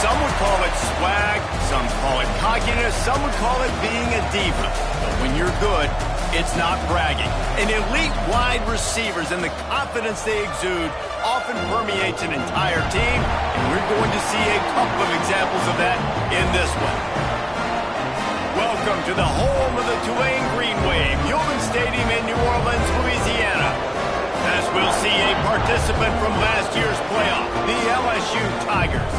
Some would call it swag, some call it cockiness, some would call it being a diva. But when you're good, it's not bragging. And elite wide receivers and the confidence they exude often permeates an entire team, and we're going to see a couple of examples of that in this one. Welcome to the home of the Tulane Green Wave, Human Stadium in New Orleans, Louisiana. As we'll see a participant from last year's playoff, the LSU Tigers,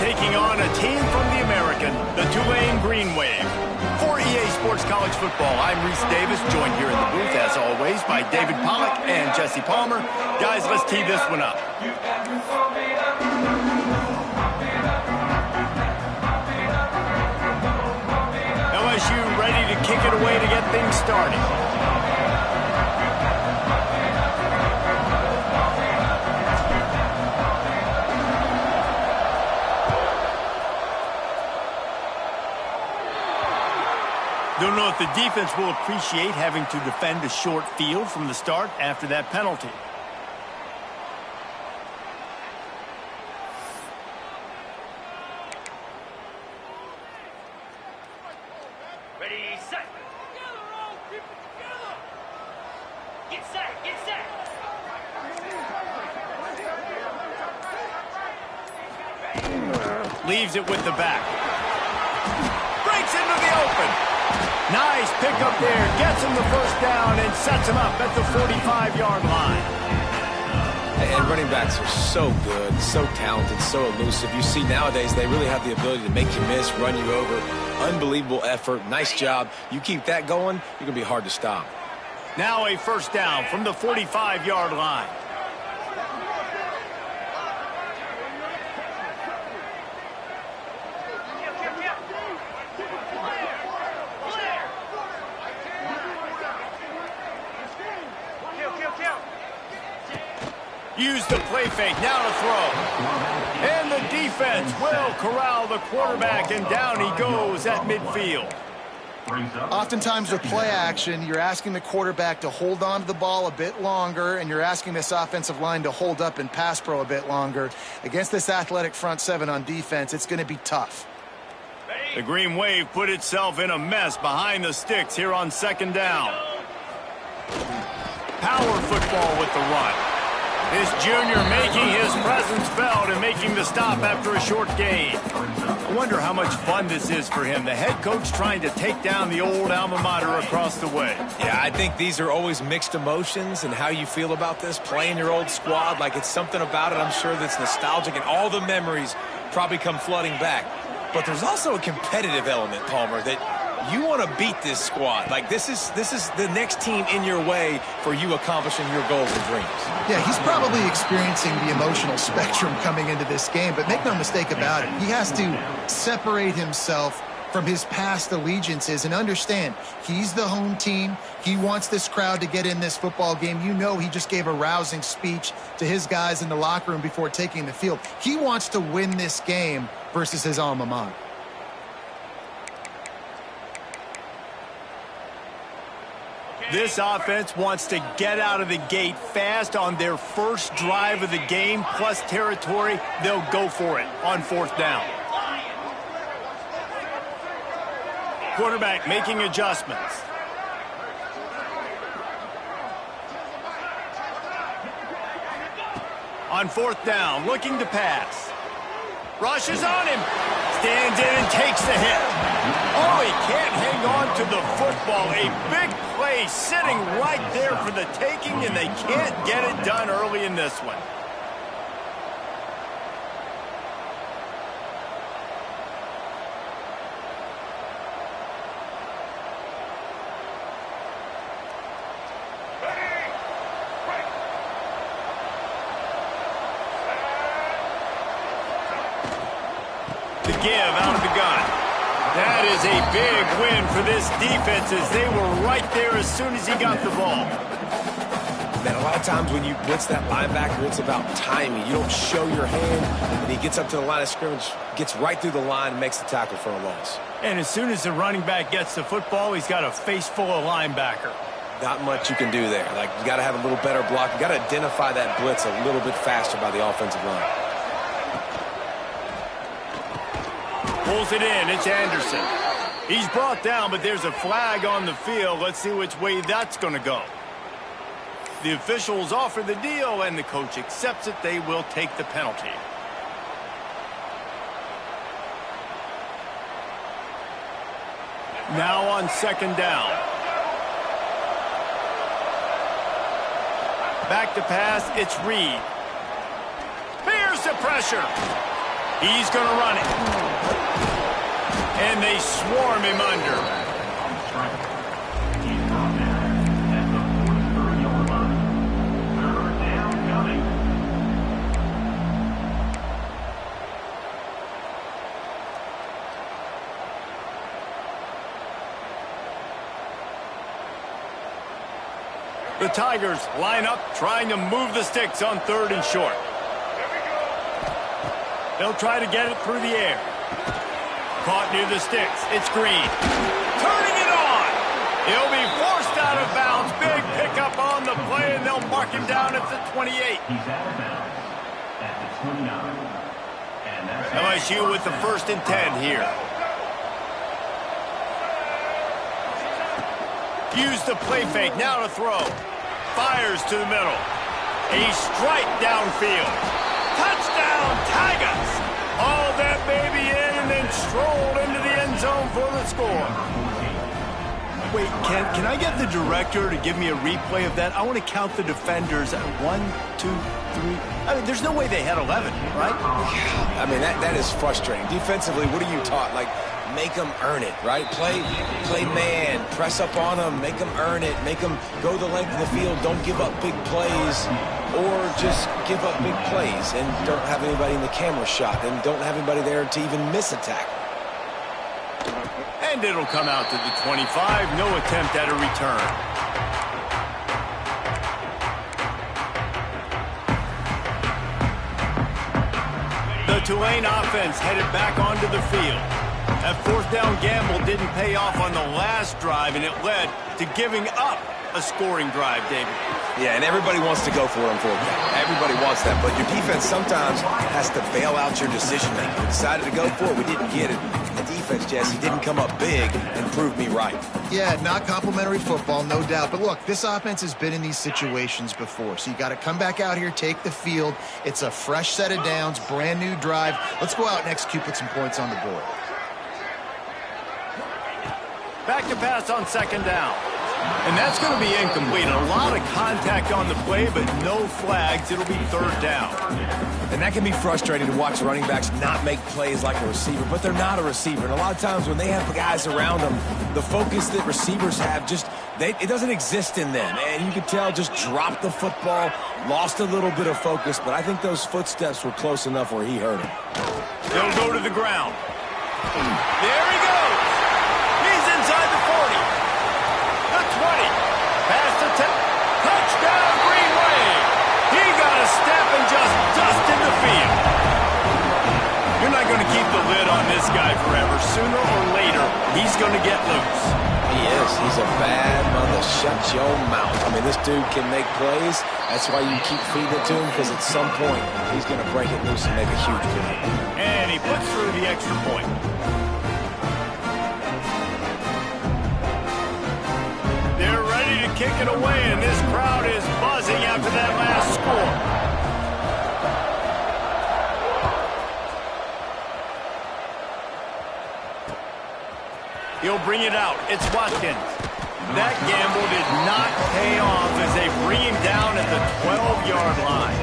taking on a team from the American, the Tulane Green Wave. For EA Sports College Football, I'm Reese Davis, joined here in the booth, as always, by David Pollack and Jesse Palmer. Guys, let's tee this one up. LSU ready to kick it away to get things started. Don't know if the defense will appreciate having to defend a short field from the start after that penalty. Ready, set. Get set, get set. Leaves it with the back. Breaks into the open. Nice pickup there. Gets him the first down and sets him up at the 45-yard line. And running backs are so good, so talented, so elusive. You see nowadays they really have the ability to make you miss, run you over. Unbelievable effort. Nice job. You keep that going, you're going to be hard to stop. Now a first down from the 45-yard line. Use the play fake, now to throw. And the defense will corral the quarterback, and down he goes at midfield. Oftentimes with play action, you're asking the quarterback to hold on to the ball a bit longer, and you're asking this offensive line to hold up and pass pro a bit longer. Against this athletic front seven on defense, it's going to be tough. The Green Wave put itself in a mess behind the sticks here on second down. Power football with the run. This junior making his presence felt and making the stop after a short gain. I wonder how much fun this is for him. The head coach trying to take down the old alma mater across the way. Yeah, I think these are always mixed emotions and how you feel about this, playing your old squad. Like, it's something about it, I'm sure, that's nostalgic, and all the memories probably come flooding back. But there's also a competitive element, Palmer, that you want to beat this squad. Like, this is the next team in your way for you accomplishing your goals and dreams. Yeah, he's probably experiencing the emotional spectrum coming into this game, but make no mistake about it. He has to separate himself from his past allegiances and understand he's the home team. He wants this crowd to get in this football game. You know, he just gave a rousing speech to his guys in the locker room before taking the field. He wants to win this game versus his alma mater. This offense wants to get out of the gate fast on their first drive of the game, plus territory. They'll go for it on fourth down. Quarterback making adjustments. On fourth down, looking to pass. Rushes on him. Stands in and takes the hit. Oh, he can't hang on to the football. A big play sitting right there for the taking, and they can't get it done early in this one. Give out of the gun. That is a big win for this defense as they were right there as soon as he got the ball. Man, a lot of times when you blitz that linebacker, it's about timing. You don't show your hand, and he gets up to the line of scrimmage, gets right through the line, and makes the tackle for a loss. And as soon as the running back gets the football, he's got a face full of linebacker. Not much you can do there. Like, you got to have a little better block. You got to identify that blitz a little bit faster by the offensive line. Pulls it in. It's Anderson. He's brought down, but there's a flag on the field. Let's see which way that's going to go. The officials offer the deal, and the coach accepts it. They will take the penalty. Now on second down. Back to pass, it's Reed. Bears the pressure. He's going to run it. And they swarm him under. The Tigers line up, trying to move the sticks on 3rd and short. They'll try to get it through the air. Caught near the sticks. It's Green. Turning it on. He'll be forced out of bounds. Big pickup on the play, and they'll mark him down at the 28. He's out of bounds at the 29. And that's LSU with the 1st and 10 here. Use the play fake. Now to throw. Fires to the middle. A strike downfield. Touchdown, Tigers! All that baby in and then strolled into the end zone for the score. Wait, can I get the director to give me a replay of that? I want to count the defenders at 1, 2, 3. I mean, there's no way they had 11, right? I mean, that is frustrating. Defensively, what are you taught? Like, make them earn it, right? Play man, press up on them, make them earn it, make them go the length of the field, don't give up big plays, or just give up big plays and don't have anybody in the camera shot and don't have anybody there to even miss a tackle. And it'll come out to the 25, no attempt at a return. The Tulane offense headed back onto the field. That 4th down gamble didn't pay off on the last drive, and it led to giving up a scoring drive, David. Yeah, and everybody wants to go for it on 4th down. Everybody wants that, but your defense sometimes has to bail out your decision-making. We decided to go for it. We didn't get it. The defense, Jesse, didn't come up big and prove me right. Yeah, not complimentary football, no doubt. But look, this offense has been in these situations before, so you got to come back out here, take the field. It's a fresh set of downs, brand new drive. Let's go out and execute, put some points on the board. Back to pass on 2nd down. And that's going to be incomplete. A lot of contact on the play, but no flags. It'll be 3rd down. And that can be frustrating to watch running backs not make plays like a receiver, but they're not a receiver. And a lot of times when they have guys around them, the focus that receivers have it doesn't exist in them. And you can tell just dropped the football, lost a little bit of focus, but I think those footsteps were close enough where he heard him. They'll go to the ground. There he goes. He's inside the 40. The 20. Pass to 10. Touchdown, Green Wave. He got a step and just dusted the field. You're not going to keep the lid on this guy forever. Sooner or later, he's going to get loose. He is. He's a bad mother. Shut your mouth. I mean, this dude can make plays. That's why you keep feeding it to him, because at some point, he's going to break it loose and make a huge play. And he puts through the extra point. They're ready to kick it away, and this crowd is buzzing after that last score. He'll bring it out. It's Watkins. That gamble did not pay off as they bring him down at the 12-yard line.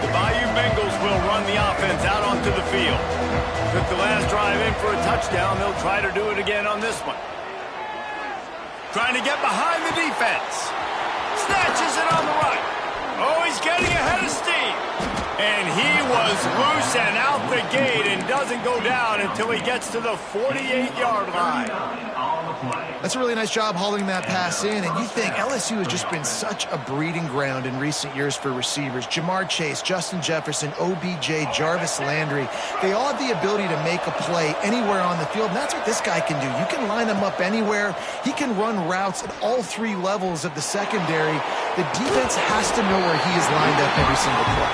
The Bayou Bengals will run the offense out onto the field. Took the last drive in for a touchdown. They'll try to do it again on this one. Trying to get behind the defense. Snatches it on the right. Oh, he's getting ahead of steam. And he was loose and out the gate and doesn't go down until he gets to the 48-yard line. On the play. That's a really nice job hauling that pass in, and you think LSU has just been such a breeding ground in recent years for receivers. Jamar Chase, Justin Jefferson, OBJ, Jarvis Landry, they all have the ability to make a play anywhere on the field, and that's what this guy can do. You can line him up anywhere. He can run routes at all three levels of the secondary. The defense has to know where he is lined up every single play.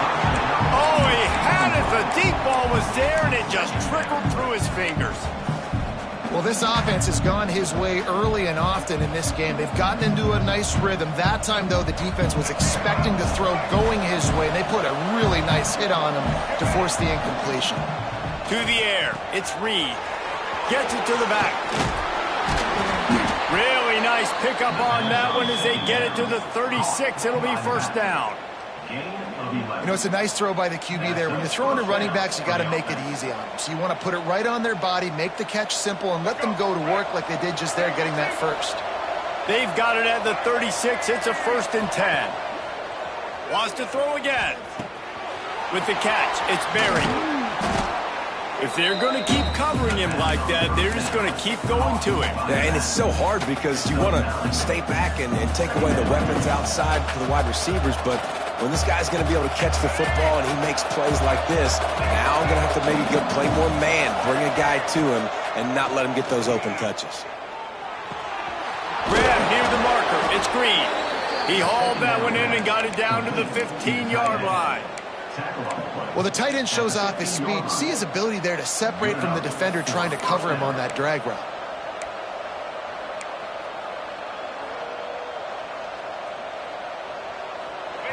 Oh, he had it. The deep ball was there, and it just trickled through his fingers. Well, this offense has gone his way early and often in this game. They've gotten into a nice rhythm. That time, though, the defense was expecting the throw going his way, and they put a really nice hit on him to force the incompletion. To the air. It's Reed. Gets it to the back. Really nice pickup on that one as they get it to the 36. It'll be first down. You know, it's a nice throw by the QB there. When you're throwing to running backs, you got to make it easy on them. So you want to put it right on their body, make the catch simple, and let them go to work like they did just there getting that first. They've got it at the 36. It's a 1st and 10. Wants to throw again. With the catch, it's Berry. If they're going to keep covering him like that, they're just going to keep going to him. Yeah, and it's so hard because you want to stay back and take away the weapons outside for the wide receivers, but when this guy's going to be able to catch the football and he makes plays like this, now I'm going to have to maybe go play more man, bring a guy to him, and not let him get those open touches. Grab near the marker. It's Green. He hauled that one in and got it down to the 15-yard line. Well, the tight end shows off his speed. See his ability there to separate from the defender trying to cover him on that drag route.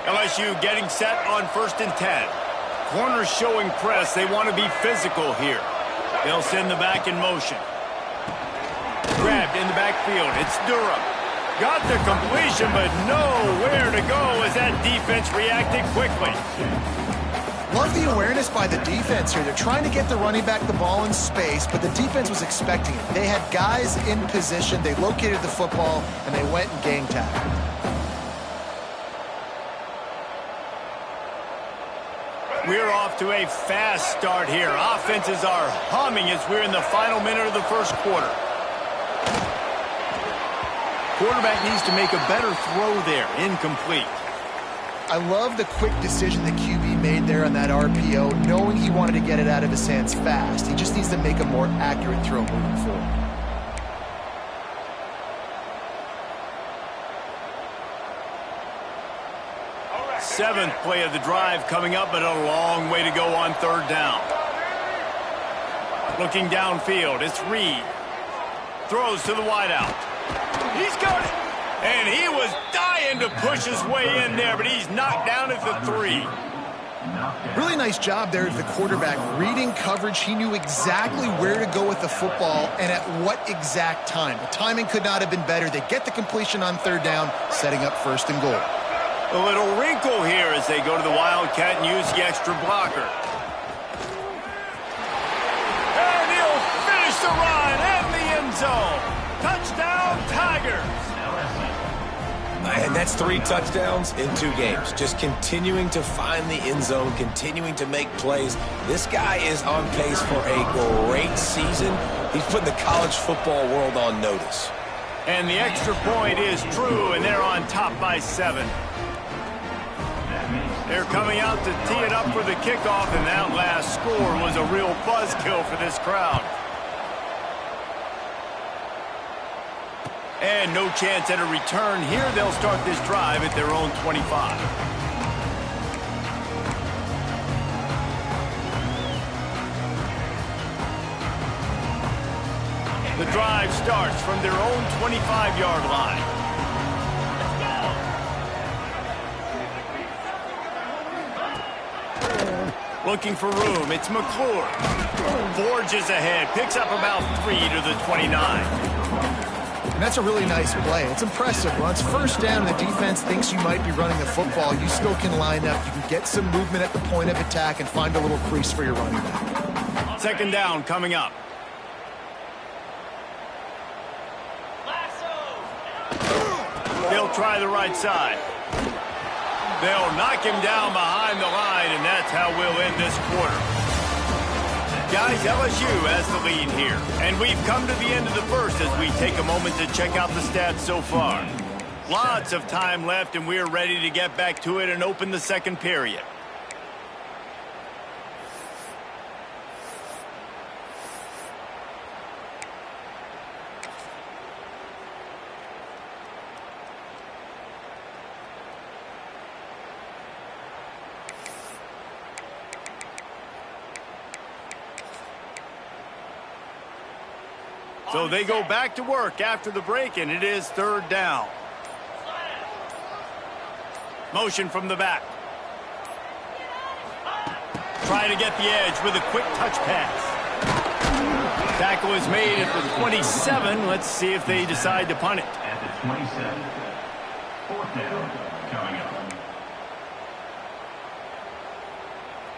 LSU getting set on 1st and 10. Corners showing press. They want to be physical here. They'll send the back in motion. Grabbed in the backfield. It's Durham. Got the completion, but nowhere to go as that defense reacted quickly. Love the awareness by the defense here. They're trying to get the running back the ball in space, but the defense was expecting it. They had guys in position. They located the football, and they went and gang tackled. We're off to a fast start here. Offenses are humming as we're in the final minute of the first quarter. Quarterback needs to make a better throw there. Incomplete. I love the quick decision the QB made there on that RPO, knowing he wanted to get it out of his hands fast. He just needs to make a more accurate throw moving forward. Seventh play of the drive coming up, but a long way to go on 3rd down. Looking downfield, it's Reed. Throws to the wideout. He's got it. And he was dying to push his way in there, but he's knocked down at the 3. Really nice job there of the quarterback. Reading coverage, he knew exactly where to go with the football and at what exact time. The timing could not have been better. They get the completion on 3rd down, setting up 1st and goal. A little wrinkle here as they go to the Wildcat and use the extra blocker. And he'll finish the run and the end zone. Touchdown, Tigers. And that's 3 touchdowns in 2 games. Just continuing to find the end zone, continuing to make plays. This guy is on pace for a great season. He's putting the college football world on notice. And the extra point is true, and they're on top by 7. They're coming out to tee it up for the kickoff, and that last score was a real buzzkill for this crowd. And no chance at a return here. They'll start this drive at their own 25. The drive starts from their own 25-yard line. Looking for room. It's McClure. Forges ahead. Picks up about 3 to the 29. And that's a really nice play. It's impressive. Well, it's 1st down and the defense thinks you might be running the football. You still can line up. You can get some movement at the point of attack and find a little crease for your running back. 2nd down coming up. They'll try the right side. They'll knock him down behind the line, and that's how we'll end this quarter. Guys, LSU has the lead here. And we've come to the end of the first as we take a moment to check out the stats so far. Lots of time left, and we're ready to get back to it and open the second period. So they go back to work after the break, and it is third down. Motion from the back. Trying to get the edge with a quick touch pass. Tackle is made at the 27. Let's see if they decide to punt it. At the 27. Fourth down coming up.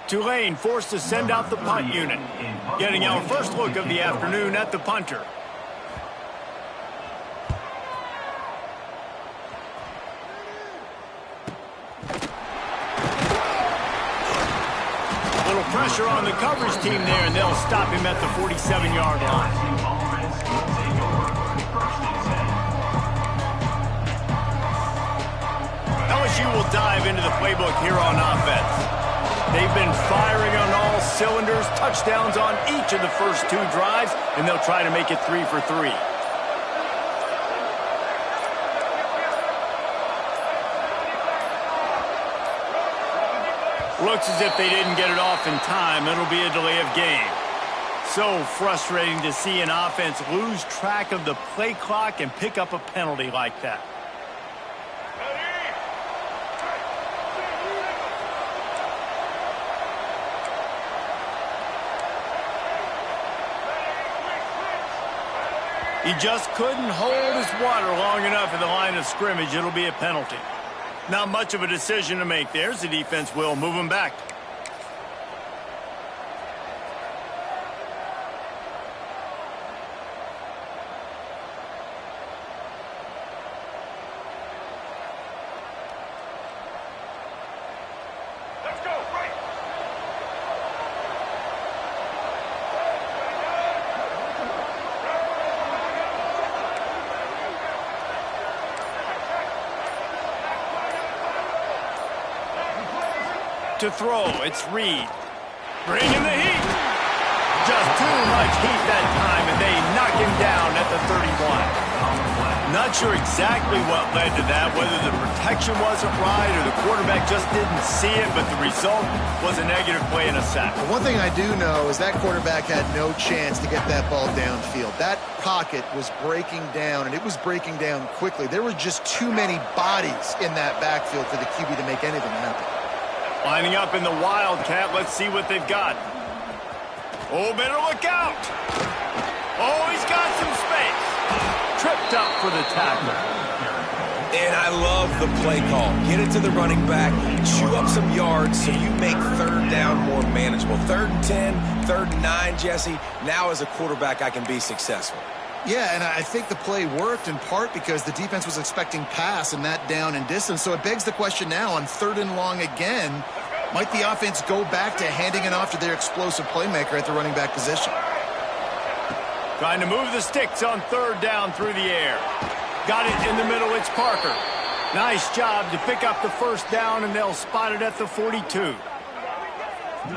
Tulane forced to send out the punt unit. Getting our first look of the afternoon at the punter. Pressure on the coverage team there, and they'll stop him at the 47-yard line. LSU will dive into the playbook here on offense. They've been firing on all cylinders, touchdowns on each of the first two drives, and they'll try to make it 3 for 3. Looks as if they didn't get it off in time. It'll be a delay of game. So frustrating to see an offense lose track of the play clock and pick up a penalty like that. He just couldn't hold his water long enough in the line of scrimmage. It'll be a penalty. Not much of a decision to make there, as the defense will move him back. Let's go, right. To throw, it's Reed. Bringing the heat. Just too much heat that time, and they knock him down at the 31. Not sure exactly what led to that, whether the protection wasn't right or the quarterback just didn't see it, but the result was a negative play and a sack. One thing I do know is that quarterback had no chance to get that ball downfield. That pocket was breaking down, and it was breaking down quickly. There were just too many bodies in that backfield for the QB to make anything happen. Lining up in the Wildcat. Let's see what they've got. Oh, better look out. Oh, he's got some space. Tripped up for the tackle. And I love the play call. Get it to the running back, chew up some yards so you make third down more manageable. 3rd and 10, 3rd and 9, Jesse. Now as a quarterback, I can be successful. Yeah, and I think the play worked in part because the defense was expecting pass and that down and distance. So it begs the question now on 3rd and long again, might the offense go back to handing it off to their explosive playmaker at the running back position? Trying to move the sticks on 3rd down through the air. Got it in the middle. It's Parker. Nice job to pick up the 1st down, and they'll spot it at the 42.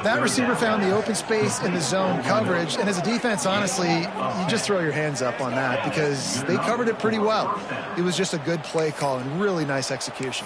That receiver found the open space in the zone coverage, and as a defense, honestly, you just throw your hands up on that because they covered it pretty well. It was just a good play call and really nice execution.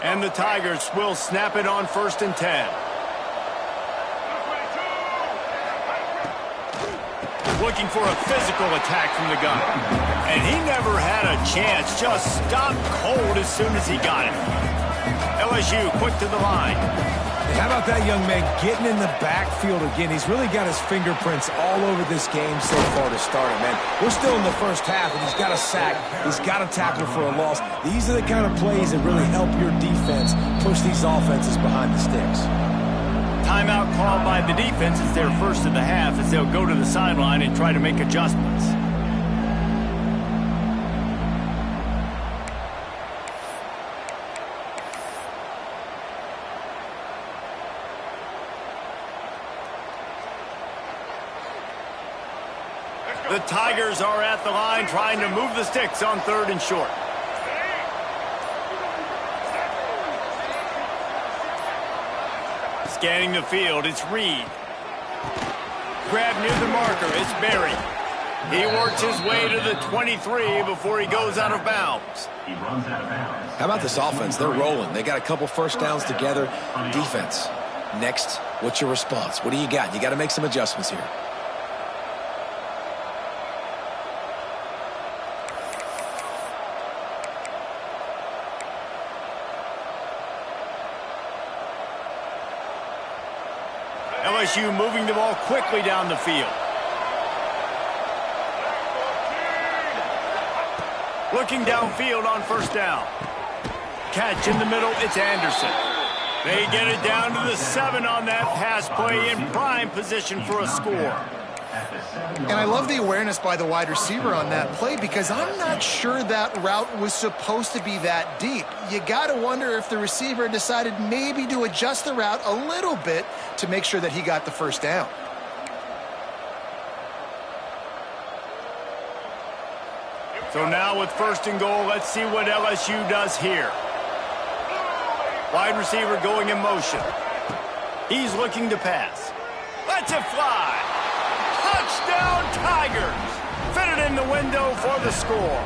And the Tigers will snap it on 1st and 10. Looking for a physical attack from the gun. And he never had a chance. Just stopped cold as soon as he got it. LSU quick to the line. How about that young man getting in the backfield again? He's really got his fingerprints all over this game so far to start it, man. We're still in the first half, and he's got a sack. He's got a tackle for a loss. These are the kind of plays that really help your defense push these offenses behind the sticks. Timeout called by the defense. It's their first of the half as they'll go to the sideline and try to make adjustments. The Tigers are at the line trying to move the sticks on 3rd and short. Scanning the field, it's Reed. Grab near the marker, it's Berry. He works his way to the 23 before he goes out of bounds. He runs out of bounds. How about this offense? They're rolling. They got a couple first downs together. Defense. Next, what's your response? What do you got? You got to make some adjustments here. LSU moving the ball quickly down the field. Looking downfield on 1st down. Catch in the middle, it's Anderson. They get it down to the 7 on that pass play in prime position for a score. And I love the awareness by the wide receiver on that play because I'm not sure that route was supposed to be that deep. You got to wonder if the receiver decided maybe to adjust the route a little bit to make sure that he got the first down. So now with 1st and goal, let's see what LSU does here. Wide receiver going in motion. He's looking to pass. Lets it fly. Touchdown Tigers! Fitted in the window for the score.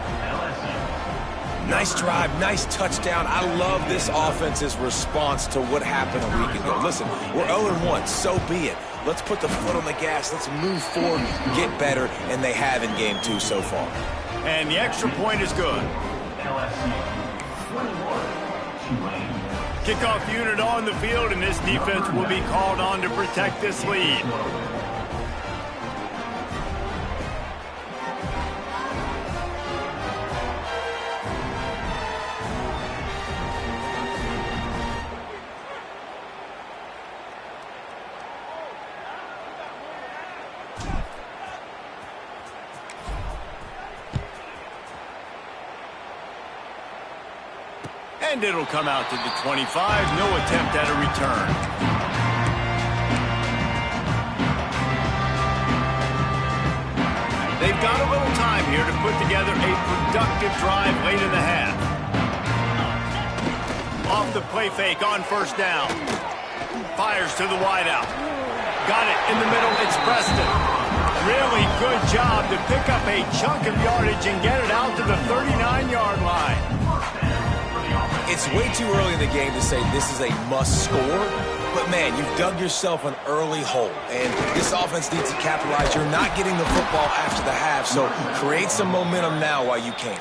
Nice drive, nice touchdown. I love this offense's response to what happened a week ago. Listen, we're 0-1, so be it. Let's put the foot on the gas. Let's move forward, get better, and they have in game 2 so far. And the extra point is good. Kickoff unit on the field, and this defense will be called on to protect this lead. And it'll come out to the 25. No attempt at a return. They've got a little time here to put together a productive drive late in the half. Off the play fake on 1st down. Fires to the wideout. Got it in the middle. It's Preston. Really good job to pick up a chunk of yardage and get it out to the 39-yard line. It's way too early in the game to say this is a must score, but man, you've dug yourself an early hole, and this offense needs to capitalize. You're not getting the football after the half, so create some momentum now while you can.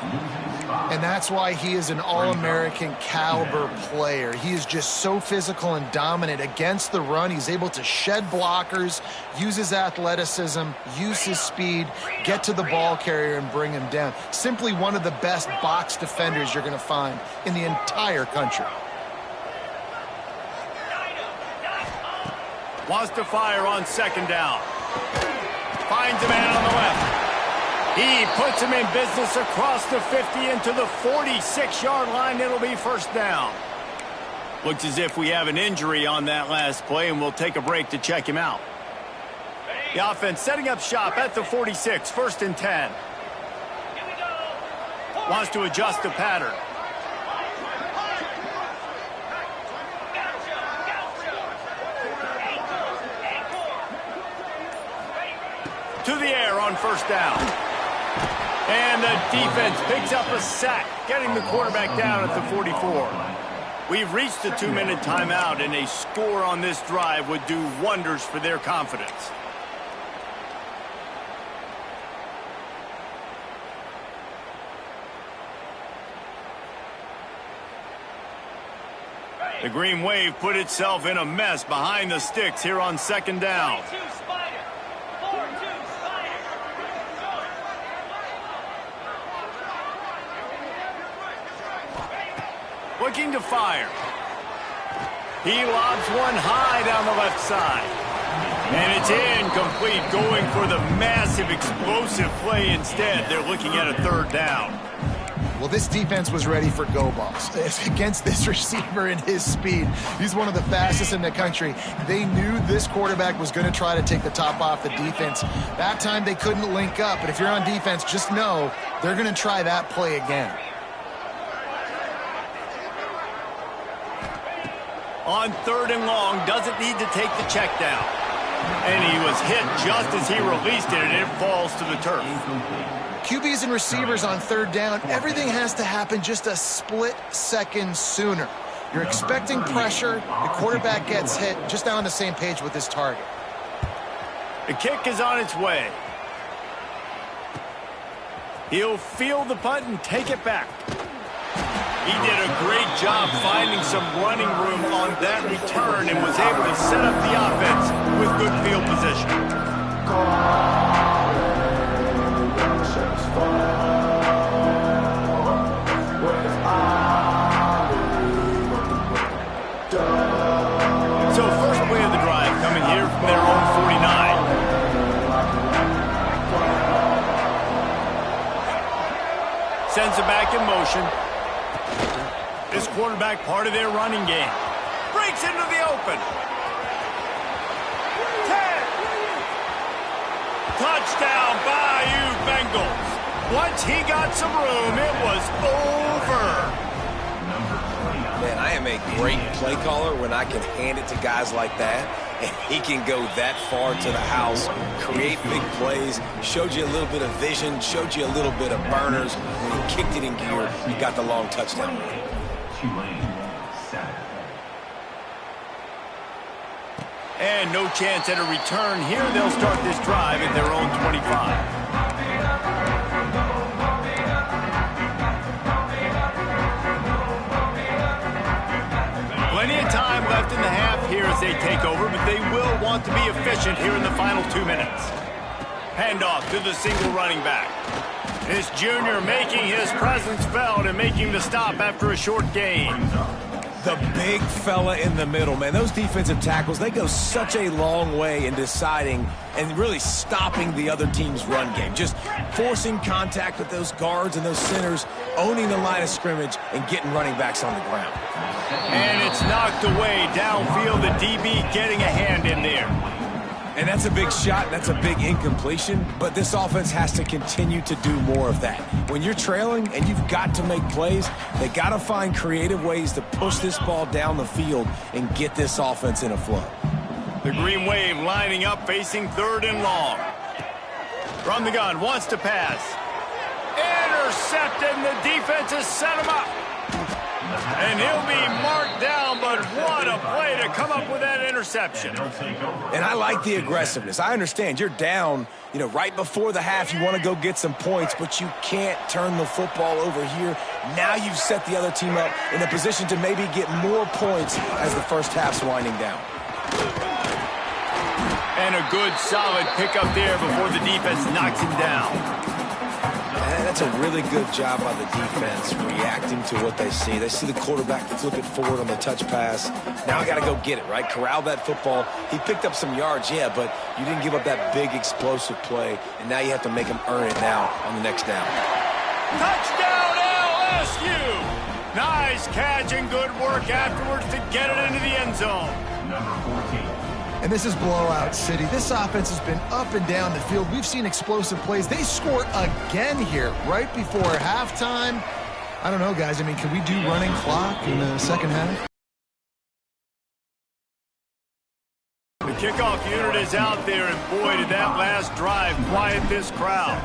And that's why he is an All-American caliber player. He is just so physical and dominant against the run. He's able to shed blockers, use his athleticism, use his speed, get to the ball carrier and bring him down. Simply one of the best box defenders you're going to find in the entire country. Wants to fire on 2nd down. Finds a man on the left. He puts him in business across the 50 into the 46-yard line. It'll be 1st down. Looks as if we have an injury on that last play, and we'll take a break to check him out. The offense setting up shop at the 46, 1st and 10. Wants to adjust the pattern. To the air on 1st down. And the defense picks up a sack, getting the quarterback down at the 44. We've reached the 2-minute timeout, and a score on this drive would do wonders for their confidence. The Green Wave put itself in a mess behind the sticks here on second down. 2 Spider. 4-2 Spider. Looking to fire. He lobs one high down the left side. And it's incomplete, going for the massive explosive play instead. They're looking at a third down. Well, this defense was ready for go balls. Against this receiver and his speed, he's one of the fastest in the country. They knew this quarterback was going to try to take the top off the defense. That time they couldn't link up, but if you're on defense, just know they're going to try that play again. On third and long, doesn't need to take the check down. And he was hit just as he released it, and it falls to the turf. QBs and receivers on third down, everything has to happen just a split second sooner. You're expecting pressure, the quarterback gets hit, just not on the same page with his target. The kick is on its way. He'll field the punt and take it back. He did a great job finding some running room on that return and was able to set up the offense with good field position. So first play of the drive coming here from their own 49. Sends it back in motion. This quarterback part of their running game. Breaks into the open. 10. Touchdown, Bayou Bengals. Once he got some room, it was over. Man, I am a great play caller when I can hand it to guys like that, and he can go that far to the house, create big plays, showed you a little bit of vision, showed you a little bit of burners. When he kicked it in gear, he got the long touchdown. Tulane, Saturday. And no chance at a return here. They'll start this drive at their own 25. Plenty of time left in the half here as they take over, but they will want to be efficient here in the final 2 minutes. Handoff to the single running back. This junior making his presence felt and making the stop after a short gain. The big fella in the middle, man. Those defensive tackles, they go such a long way in deciding and really stopping the other team's run game. Just forcing contact with those guards and those centers, owning the line of scrimmage, and getting running backs on the ground. And it's knocked away downfield. The DB getting a hand in there. And that's a big shot, that's a big incompletion, but this offense has to continue to do more of that. When you're trailing and you've got to make plays, they got to find creative ways to push this ball down the field and get this offense in a flow. The Green Wave lining up, facing third and long. From the gun, wants to pass. Intercepted, and the defense has set him up. And he'll be marked down, but what a play to come up with that interception. And I like the aggressiveness. I understand you're down, right before the half. You want to go get some points, but you can't turn the football over here. Now you've set the other team up in a position to maybe get more points as the first half's winding down. And a good, solid pickup there before the defense knocks him down. That's a really good job by the defense reacting to what they see. They see the quarterback flip it forward on the touch pass. Now I got to go get it, right? Corral that football. He picked up some yards, yeah, but you didn't give up that big explosive play, and now you have to make him earn it now on the next down. Touchdown LSU! Nice catch and good work afterwards to get it into the end zone. Number 14. And this is blowout city. This offense has been up and down the field. We've seen explosive plays. They score again here right before halftime. I don't know, guys. I mean, can we do running clock in the second half? The kickoff unit is out there, and boy, did that last drive quiet this crowd.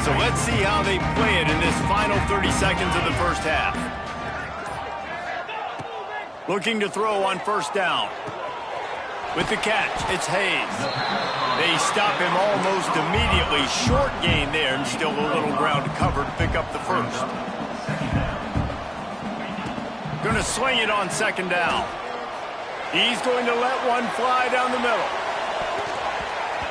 So let's see how they play it in this final 30 seconds of the first half. Looking to throw on first down. With the catch, it's Hayes. They stop him almost immediately. Short gain there, and still a little ground to cover to pick up the first. Going to swing it on second down. He's going to let one fly down the middle.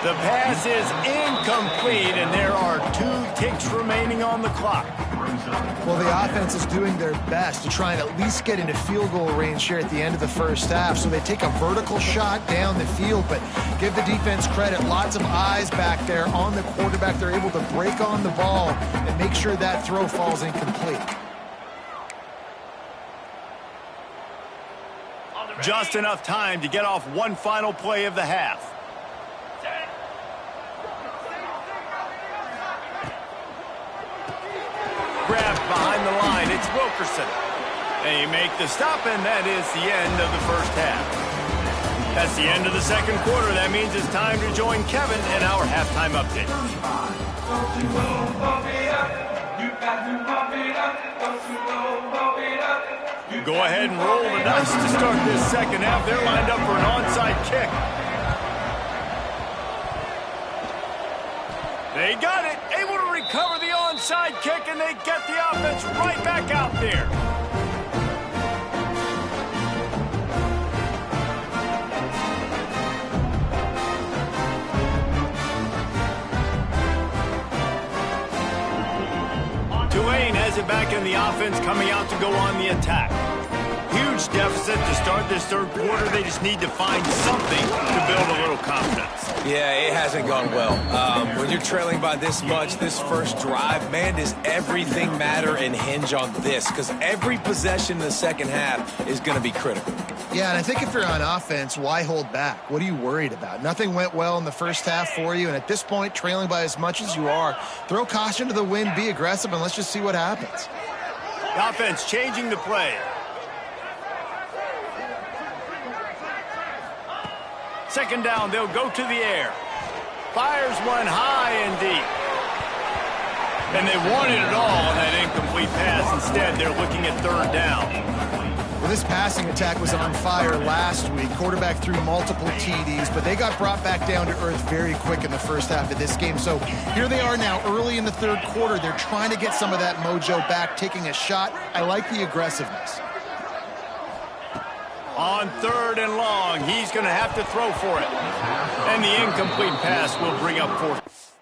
The pass is incomplete, and there are 2 ticks remaining on the clock. Well, the offense is doing their best to try and at least get into field goal range here at the end of the first half. So they take a vertical shot down the field, but give the defense credit. Lots of eyes back there on the quarterback. They're able to break on the ball and make sure that throw falls incomplete. Just enough time to get off one final play of the half. Grabbed behind the line, it's Wilkerson. They make the stop, and that is the end of the first half. That's the end of the second quarter. That means it's time to join Kevin in our halftime update. Go ahead and roll the dice to start this second half. They're lined up for an onside kick. They got it, able to recover the onside kick, and they get the offense right back out there. Tulane has it back in the offense, coming out to go on the attack. Huge deficit to start this third quarter. They just need to find something to build a little confidence. Yeah, it hasn't gone well. When you're trailing by this much, this first drive, man, does everything matter and hinge on this? Because every possession in the second half is going to be critical. Yeah, and I think if you're on offense, why hold back? What are you worried about? Nothing went well in the first half for you, and at this point, trailing by as much as you are, throw caution to the wind, be aggressive, and let's just see what happens. The offense changing the play. Second down, they'll go to the air. Fires one high and deep. And they wanted it all on that incomplete pass. Instead, they're looking at third down. Well, this passing attack was on fire last week. Quarterback threw multiple TDs, but they got brought back down to earth very quick in the first half of this game. So here they are now early in the third quarter. They're trying to get some of that mojo back, taking a shot. I like the aggressiveness. On third and long, he's going to have to throw for it. And the incomplete pass will bring up fourth.